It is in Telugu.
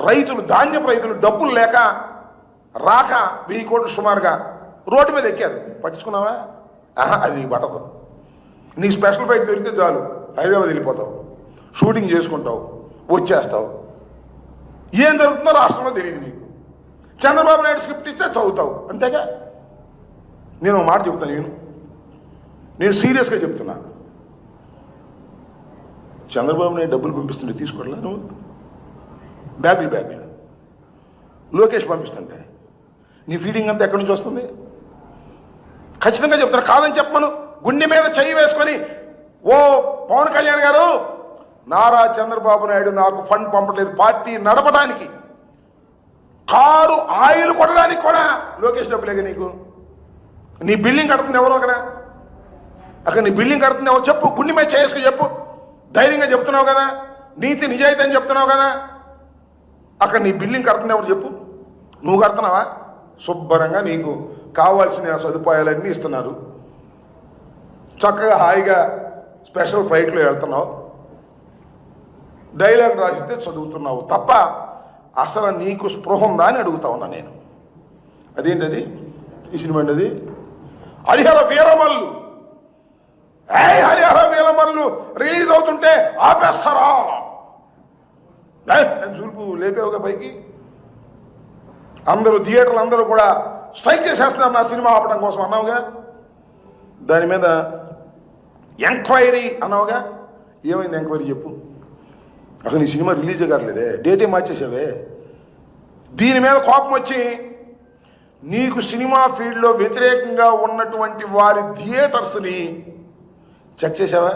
రైతులు ధాన్యపు రైతులు డబ్బులు లేక రాక 1000 కోట్లు సుమారుగా రోడ్డు మీద ఎక్కారు. పట్టించుకున్నావా? అది నీకు పట్టదు. నీ స్పెషల్ ఫ్లైట్ దొరికితే చాలు హైదరాబాద్ వెళ్ళిపోతావు, షూటింగ్ చేసుకుంటావు, వచ్చేస్తావు. ఏం జరుగుతుందో రాష్ట్రంలో తెలియదు నీకు. చంద్రబాబు నాయుడు స్క్రిప్ట్ ఇస్తే చదువుతావు, అంతేగా. నేను ఒక మాట చెప్తాను, నేను సీరియస్గా చెప్తున్నా. చంద్రబాబు నాయుడు డబ్బులు పంపిస్తుంటే తీసుకోవట్లా నువ్వు? బ్యాగులు లోకేష్ పంపిస్తుంటే నీ ఫీడింగ్ అంతా ఎక్కడి నుంచి వస్తుంది? ఖచ్చితంగా చెప్తాను, కాదని చెప్పమను. గుండె మీద చెయ్యి వేసుకొని, ఓ పవన్ కళ్యాణ్ గారు, నారా చంద్రబాబు నాయుడు నాకు ఫండ్ పంపట్లేదు పార్టీ నడపడానికి, కారు ఆయిల్ కొట్టడానికి కూడా లోకేష్ డబ్బులేగా నీకు. నీ బిల్డింగ్ కడుతుంది ఎవరో అక్కడ నీ బిల్డింగ్ కడుతుంది ఎవరు చెప్పు. గుండె మీద చేసుకుని చెప్పు. ధైర్యంగా చెప్తున్నావు కదా, నీతి నిజాయితీ అని చెప్తున్నావు కదా. అక్కడ నీ బిల్డింగ్ కడుతుంది ఎవరు చెప్పు. నువ్వు కడుతున్నావా? శుభ్రంగా నీకు కావాల్సిన సదుపాయాలన్నీ ఇస్తున్నారు. చక్కగా హాయిగా స్పెషల్ ఫ్లైట్లో వెళ్తున్నావు, డైలాగ్ రాసిస్తే చదువుతున్నావు తప్ప అసలు నీకు స్పృహ ఉందా అని అడుగుతా ఉన్నా నేను. అదేంటది ఈ సినిమా అండి? అది హరిహర వీరమల్లు. హరిహర వీరమల్లు రిలీజ్ అవుతుంటే ఆపేస్తారా? చూపు లేపేవుగా పైకి. అందరూ థియేటర్లు అందరూ కూడా స్ట్రైక్ చేసేస్తున్నారు నా సినిమా ఆపడం కోసం అన్నావుగా. దాని మీద ఎంక్వైరీ అన్నావుగా. ఏమైంది ఎంక్వైరీ చెప్పు. అసలు ఈ సినిమా రిలీజ్ కావట్లేదే, డేటే మార్చేసావే. దీని మీద కోపం వచ్చి నీకు సినిమా ఫీల్డ్లో వ్యతిరేకంగా ఉన్నటువంటి వారి థియేటర్స్ని చెక్ చేసావా?